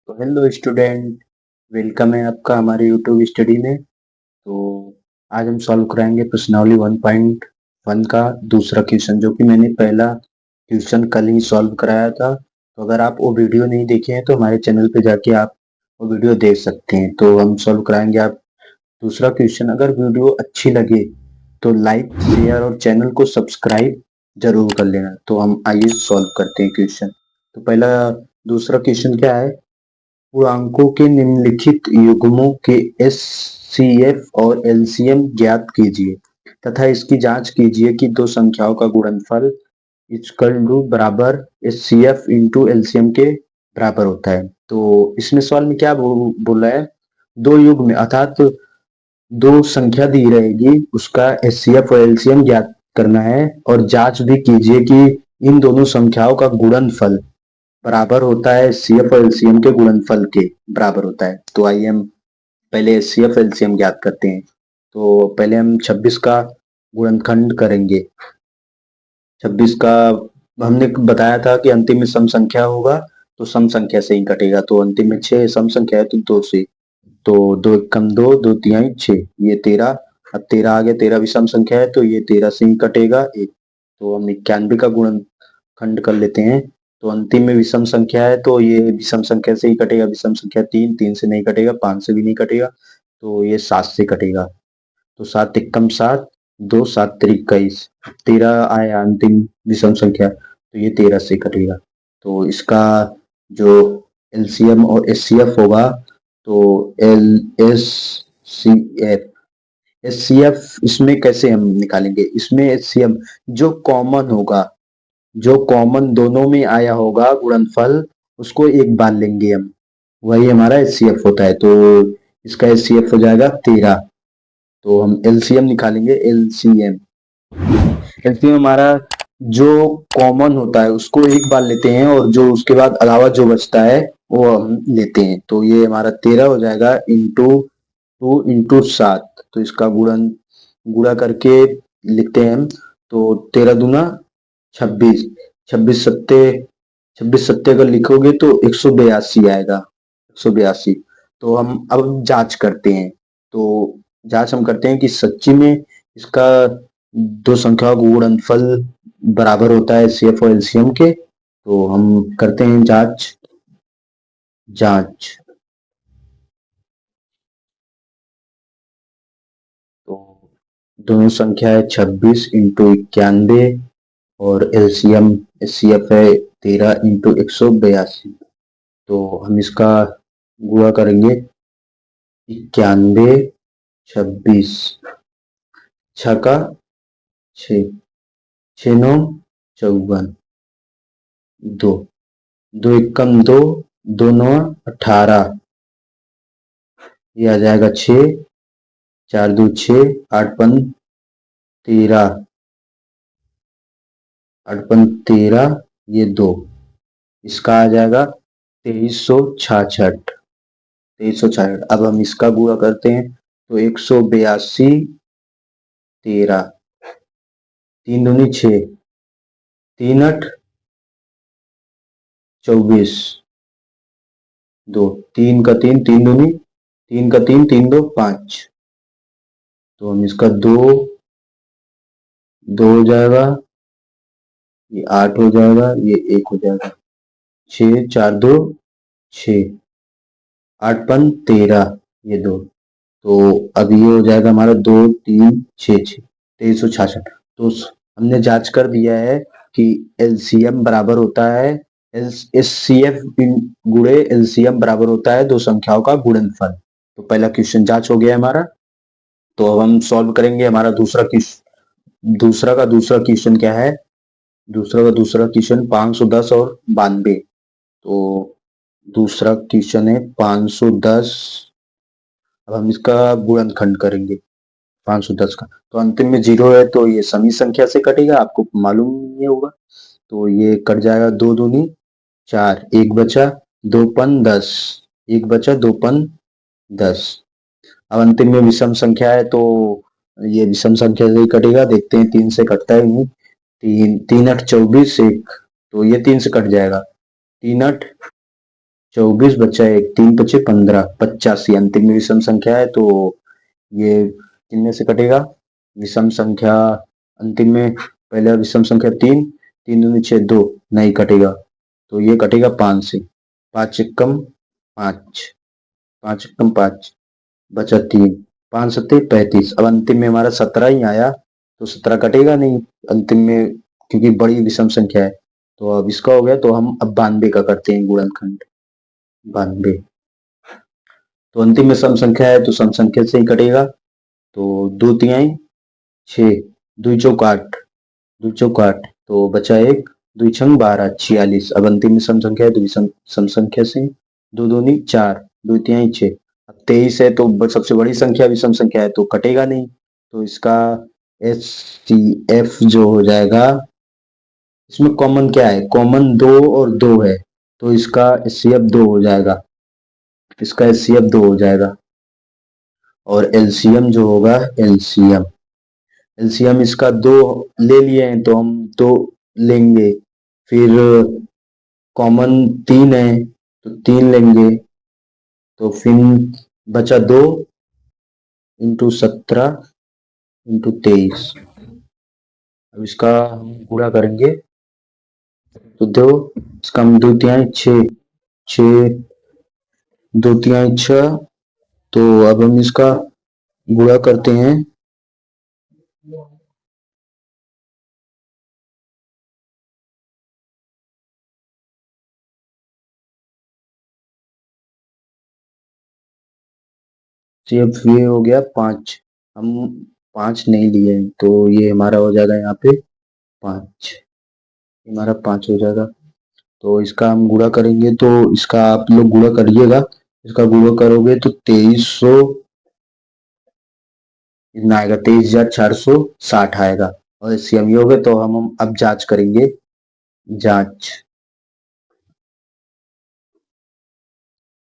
तो hello student, welcome है आपका हमारे यूट्यूब स्टडी में। तो आज हम सॉल्व कराएंगे प्रश्नावली 1.1 का दूसरा क्वेश्चन, जो कि मैंने पहला क्वेश्चन कल ही सॉल्व कराया था। तो अगर आप वो वीडियो नहीं देखे हैं तो हमारे चैनल पे जाके आप वो वीडियो देख सकते हैं। तो हम सॉल्व कराएंगे आप दूसरा क्वेश्चन। अगर वीडियो अच्छी लगे तो लाइक, शेयर और चैनल को सब्सक्राइब जरूर कर लेना। तो हम आइए सॉल्व करते हैं क्वेश्चन। तो पहला दूसरा क्वेश्चन क्या है? पूर्णांकों के निम्नलिखित युग्मों के एचसीएफ और एलसीएम ज्ञात कीजिए तथा इसकी जांच कीजिए कि दो संख्याओं का गुणनफल इक्वल टू बराबर एचसीएफ इंटू एलसीएम के बराबर होता है। तो इसमें सवाल में क्या बोला है? दो युग्म अर्थात दो संख्या दी रहेगी, उसका एचसीएफ और एलसीएम ज्ञात करना है और जांच भी कीजिए कि इन दोनों संख्याओं का गुणनफल बराबर होता है सीएफ और एलसीएम के गुणनफल के बराबर होता है। तो आइए हम पहले सीएफ एलसीएम ज्ञात करते हैं। तो पहले हम 26 का गुणनखंड करेंगे। 26 का हमने बताया था कि अंतिम में सम संख्या होगा तो सम संख्या से ही कटेगा। तो अंतिम में 6 सम संख्या है तो 2 से, तो 2 एकम 2, 2 तिहाई 6, ये 13। अब 13 आ गया, 13 विषम संख्या है तो ये 13 से ही कटेगा 1। तो हम 91 का गुणनखंड कर लेते हैं। तो अंतिम में विषम संख्या है तो ये विषम संख्या से ही कटेगा। विषम संख्या 3, 3 से नहीं कटेगा, 5 से भी नहीं कटेगा, तो ये 7 से कटेगा। तो 7 एकम 7, 2 7 तिहक 21, 13 आया अंतिम विषम संख्या, तो ये 13 से कटेगा। तो इसका जो एलसीएम और एचसीएफ होगा तो L S C F, HCF इसमें कैसे हम निकालेंगे? इसमें एचसीएम जो कॉमन होगा, जो कॉमन दोनों में आया होगा गुणनफल, उसको एक बार लेंगे हम, वही हमारा एचसीएफ होता है। तो इसका एचसीएफ हो जाएगा 13। तो हम एलसीएम निकालेंगे। एलसीएम एलसीएम हमारा जो कॉमन होता है उसको एक बार लेते हैं और जो उसके बाद अलावा जो बचता है वो हम लेते हैं। तो ये हमारा 13 हो जाएगा इंटू 2 इंटू 7। तो इसका गुणा करके लिखते हैं हम। तो 13 दूना 26, 26 सत्ते अगर लिखोगे तो 182 आएगा, 182। तो हम अब जांच करते हैं। तो जांच हम करते हैं कि सच्ची में इसका दो संख्याओं का गुणनफल बराबर होता है सीएफ और एलसीएम के। तो हम करते हैं जांच। जांच तो दोनों संख्या है 26 इंटू 91 और एलसीएम सीएफ है 13 इंटू 182। तो हम इसका गुणा करेंगे। 91, 26, छ का 6, 6 9 54, 2, 2 एकम 2, 2 9 18, ये आ जाएगा 6, 4 2 6, 8 पन 13, 8 पन 13, ये 2, इसका आ जाएगा 2366, 2366। अब हम इसका गुणा करते हैं तो 182, 13, 3 दूनी 6, 3 8 24, 2, 3 का 3, 3 दूनी 3 का 3, 3 2 5। तो हम इसका 2 2 हो जाएगा, ये 8 हो जाएगा, ये 1 हो जाएगा, 6 4 2 6, 8 पन 13, ये 2। तो अब ये हो जाएगा हमारा 2 3 6 6, 2366। तो हमने जांच कर दिया है कि एलसीएम बराबर होता है एचसीएफ गुणे एलसीएम बराबर होता है दो संख्याओं का गुणनफल। तो पहला क्वेश्चन जांच हो गया हमारा। तो अब हम सॉल्व करेंगे हमारा दूसरा क्वेश्चन। दूसरा क्वेश्चन क्या है? दूसरा क्वेश्चन 510 और 92। तो दूसरा क्वेश्चन है 510। अब हम इसका गुणनखंड करेंगे 510 का। तो अंतिम में 0 है तो ये समी संख्या से कटेगा, आपको मालूम नहीं होगा। तो ये कट जाएगा, 2 दूनी 4, 1 बचा, 2 पन 10, 1 बचा, 2 पन 10। अब अंतिम में विषम संख्या है तो ये विषम संख्या से ही कटेगा। देखते हैं 3 से कटता है नहीं। 3 3 8 24, 1, तो ये 3 से कट जाएगा। 3 8 24 बचा 1, 3 पचे 15, 85 अंतिम में विषम संख्या है, तो ये कितने से कटेगा? विषम संख्या अंतिम में पहले विषम संख्या 3, 3 दूनी 6, 2 नहीं कटेगा, तो ये कटेगा 5 से। 5 एकम 5, 5 एकम 5, बचा 3, 5 सत्ते 35। अब अंतिम में हमारा 17 ही आया, तो 17 कटेगा नहीं अंतिम में, क्योंकि बड़ी विषम संख्या है। तो अब इसका हो गया, तो हम अब 92 का करते हैं गुणनखंड। 92, तो अंतिम में सम संख्या है, तो सम संख्या से ही कटेगा। तो 2 तिहाई 6, 2 चौक 8, 2 चौक 8, तो बचा 1, 2 छंग 12, 46। अब अंतिम में सम संख्या है, तो सम संख्या से 2 दूनी 4, 2 तिहाई 6। अब 23 है, तो सबसे बड़ी संख्या विषम संख्या है, तो कटेगा नहीं, तो इसका HCF जो हो जाएगा, इसमें कॉमन क्या है? कॉमन 2 और 2 है, तो इसका HCF 2 हो जाएगा, इसका HCF 2 हो जाएगा। और एलसीएम जो होगा, एलसीएम एलसीएम इसका 2 ले लिए हैं, तो हम 2 लेंगे। फिर कॉमन 3 है, तो 3 लेंगे, तो फिर बचा 2 इंटू 17 इंटू 23। अब इसका हम गुणा करेंगे, तो दो इसका हम 2 तिहाई 6, 6 2 तिहाई 6, तो अब हम इसका गुणा करते हैं, सिर्फ ये हो गया 5, हम 5 नहीं लिए, तो ये हमारा हो जाएगा यहाँ पे 5, हमारा 5 हो जाएगा। तो इसका हम गुणा करेंगे, तो इसका आप लोग गुणा करिएगा, इसका गुणा करोगे तो 2300 इतना आएगा, 23,460 आएगा। और इससे हम ये हो गए, तो हम अब जांच करेंगे, जांच।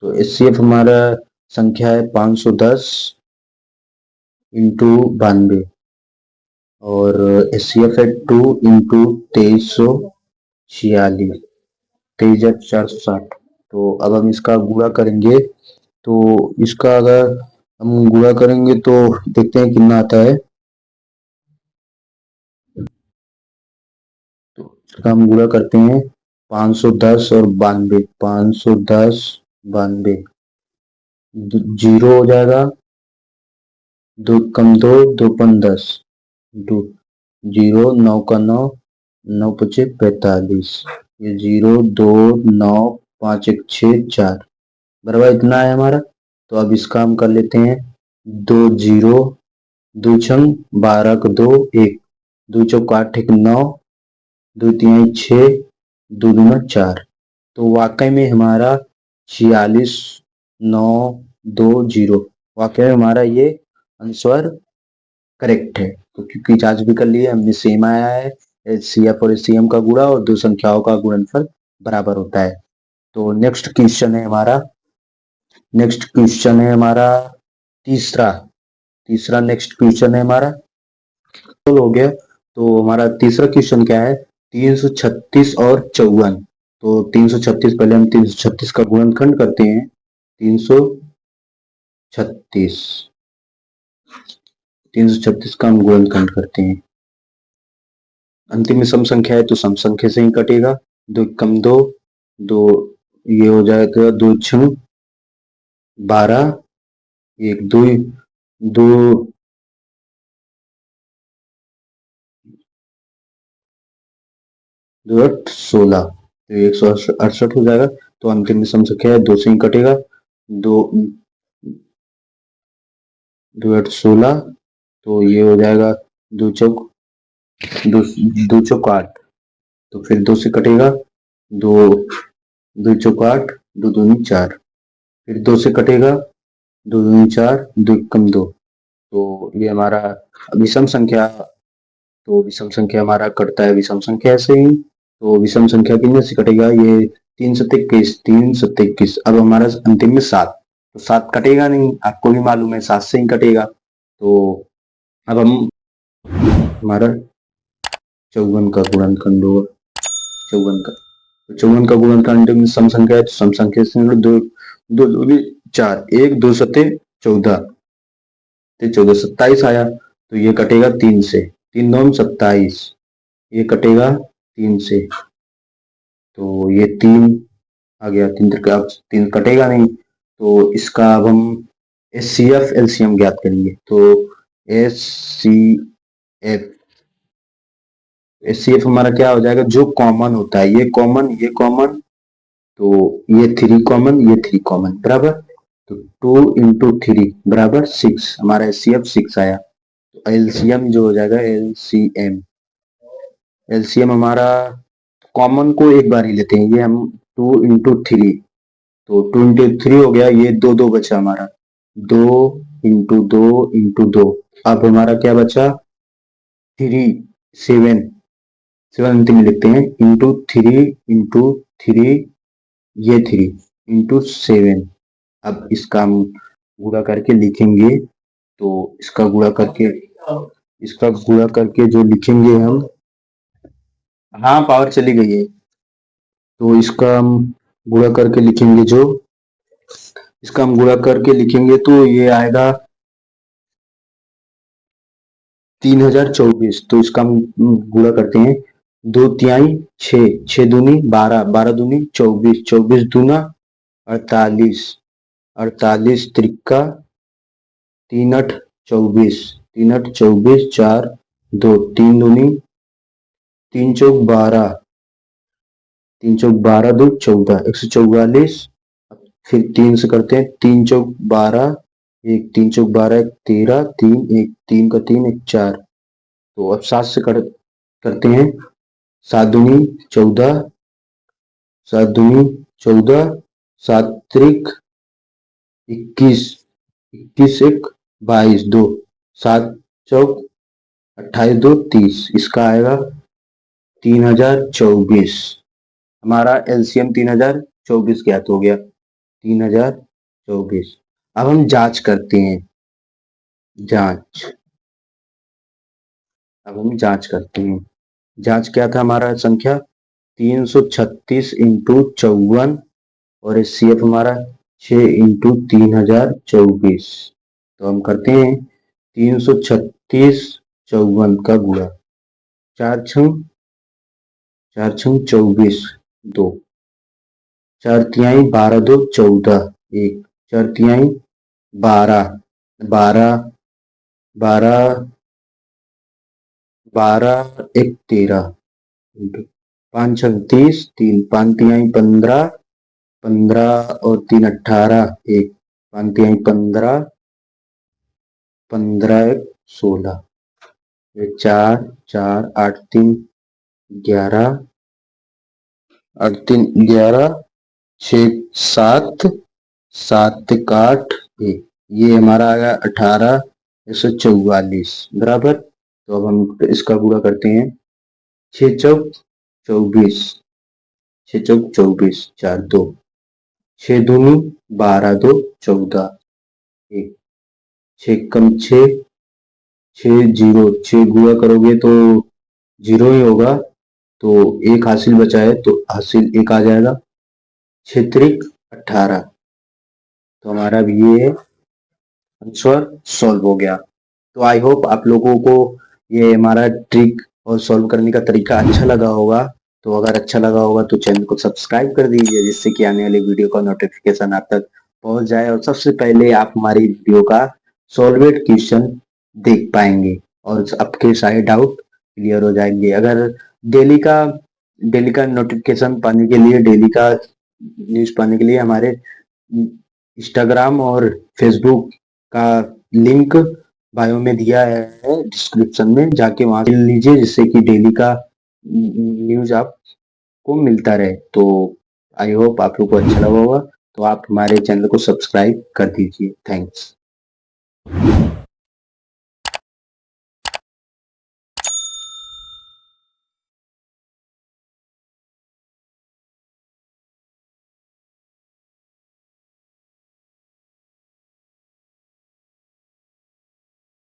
तो एचसीएफ हमारा संख्या है 510 इंटू 92, और एचसीएफ है 2 इंटू 2346, 23,460। तो अब हम इसका गुणा करेंगे, तो इसका अगर हम गुणा करेंगे तो देखते हैं कितना आता है। तो इसका हम गुणा करते हैं, 510 और 92, 510 92, 0 हो जाएगा, 2 कम 2, 2 पन 10, 2 0 9 का 9, 9 पचे 45, ये 0 2 9 5 1 6 4 बराबर इतना है हमारा। तो अब इसका हम कर लेते हैं, 2 0, 2 छंग 12 का 2 1, 2 चौक 8 1 9, 2 तिहाई 6, 2 दूना 4। तो वाकई में हमारा 46 9 2 0, वाकई में हमारा ये आंसर करेक्ट है। तो क्योंकि जांच भी कर लिए हमने, सेम आया है, एचसीएफ और एचसीएम का गुणा और दो संख्याओं का गुणनफल बराबर होता है। तो नेक्स्ट क्वेश्चन है हमारा, नेक्स्ट क्वेश्चन है हमारा तीसरा, तीसरा नेक्स्ट क्वेश्चन है हमारा, तो हो गया। तो हमारा तीसरा क्वेश्चन क्या है, 336 और 54। तो 336, पहले हम 336 का गुणनखंड करते हैं, 336, 336 का हम गुणनखंड करते हैं। अंतिम में सम संख्या है, तो सम संख्या से ही कटेगा, 2 कम 2, 2 ये हो जाएगा, 2 छंग 12, 1 2 2 2 8 16, तो 168 हो जाएगा। तो अंतिम में सम संख्या है, 2 से ही कटेगा, 2 2 8 16, तो ये हो जाएगा 2 चौक 2 2 चौक 8, तो फिर 2 से कटेगा, 2 2 चौक 8, 2 दूनी 4, फिर 2 से कटेगा, 2 दूनी 4, 2 कम 2, तो ये हमारा विषम संख्या, तो विषम संख्या हमारा कटता है विषम संख्या से ही। तो विषम संख्या कितने से कटेगा, ये 3 सत्ते 21, 3 सत्ते 21। अब हमारा अंतिम में 7, तो 7 कटेगा नहीं, आपको भी मालूम है 7 से ही कटेगा। तो अब हम हमारा 54 का गुणनखंड होगा, 54 का, तो 54 का गुणनखंड में सम संख्या है, तो सम संख्या से दो दो दूनी 4, 1 2 सत्ते 14, 27 आया। तो ये कटेगा 3 से, 3 2 27, ये कटेगा 3 से, तो ये 3 आ गया, 3 कटेगा नहीं। तो इसका अब हम HCF एलसीएम ज्ञात करेंगे। तो HCF HCF हमारा क्या हो जाएगा, जो कॉमन होता है, ये कॉमन, ये कॉमन, तो ये 3 कॉमन, ये 3 कॉमन, बराबर। तो 2 इंटू 3 बराबर 6, हमारा HCF 6 आया। तो एलसीएम जो हो जाएगा, एलसीएम हमारा कॉमन को एक बार ही लेते हैं, ये हम 2 इंटू 3, तो 2 इंटू 3 हो गया, ये 2 2 बचा हमारा, 2 इंटू 2 इंटू 2। अब हमारा क्या बचा, 3 7, 7 अंतिम में लिखते हैं, इंटू 3 इंटू 3, ये 3 इंटू 7। अब इसका हम गुणा करके लिखेंगे, तो इसका गुणा करके जो लिखेंगे हम, हाँ पावर चली गई है, तो इसका हम गुणा करके लिखेंगे, जो इसका हम गुणा करके लिखेंगे तो ये आएगा 3024। तो इसका हम गुणा करते हैं, 2 तिहाई 6, 6 दूनी 12, 12 दूनी 24, 24 दूना 48, 48 त्रिका 3 8 24, 3 8 24, 4 2, 3 दूनी 3 चौक 12, 3 चौक 12 2 14, 144। फिर 3 से करते हैं, 3 चौक 12, 1 3 चौक 12 1 13, 3 1 3 का 3 1 4। तो अब 7 से करते हैं, 7 दूनी 14, 7 दूनी 14, 7 त्रिक 21, 21 1 22 2, 7 चौक 28 2 30, इसका आएगा 3024। हमारा एलसीएम 3024 ज्ञात हो गया, 3024। अब हम जांच करते हैं, जांच, अब हम जांच करते हैं। जांच क्या था हमारा, संख्या 336 इंटू 54, और HCF हमारा 6 इंटू 3024। तो हम करते हैं 336 54 का गुणा, 4 छंग 24 2, 4 तिहाई 12 2 14, 1 4 तिहाई 12 12 12 12 1 13, 5 छंग 30, 3 5 तिहाई 15, 15 और 3 18, 1 5 तिहाई 15, 15 1 16, 4 4 8 3 11, 8 3 11, 6 7 7 8 1, ये हमारा आ गया 1844 बराबर। तो अब हम इसका गुणा करते हैं, 6 चौक 24, 6 चौक 24, 4 2, 6 दूनी 12 2 14, 1 6 कम 6 6 0, 6 गुणा करोगे तो 0 ही होगा, तो एक हासिल बचा है, तो हासिल 1 आ जाएगा, 6 त्रिक 18। तो हमारा भी ये आंसर सॉल्व हो गया। तो आई होप आप लोगों को ये हमारा ट्रिक और सॉल्व करने का तरीका अच्छा लगा होगा। तो अगर अच्छा लगा होगा तो चैनल को सब्सक्राइब कर दीजिए, जिससे कि आने वाली वीडियो का नोटिफिकेशन आप तक पहुंच जाए, और सबसे पहले आप हमारी वीडियो का सॉल्वेड क्वेश्चन देख पाएंगे, और आपके सारे डाउट क्लियर हो जाएंगे। अगर डेली का नोटिफिकेशन पाने के लिए, डेली का न्यूज पाने के लिए हमारे इंस्टाग्राम और फेसबुक का लिंक बायो में दिया है, डिस्क्रिप्शन में जाके वहां मिल लीजिए, जिससे कि डेली का न्यूज आपको मिलता रहे। तो आई होप आप लोग को अच्छा लगा होगा, तो आप हमारे चैनल को सब्सक्राइब कर दीजिए। थैंक्स।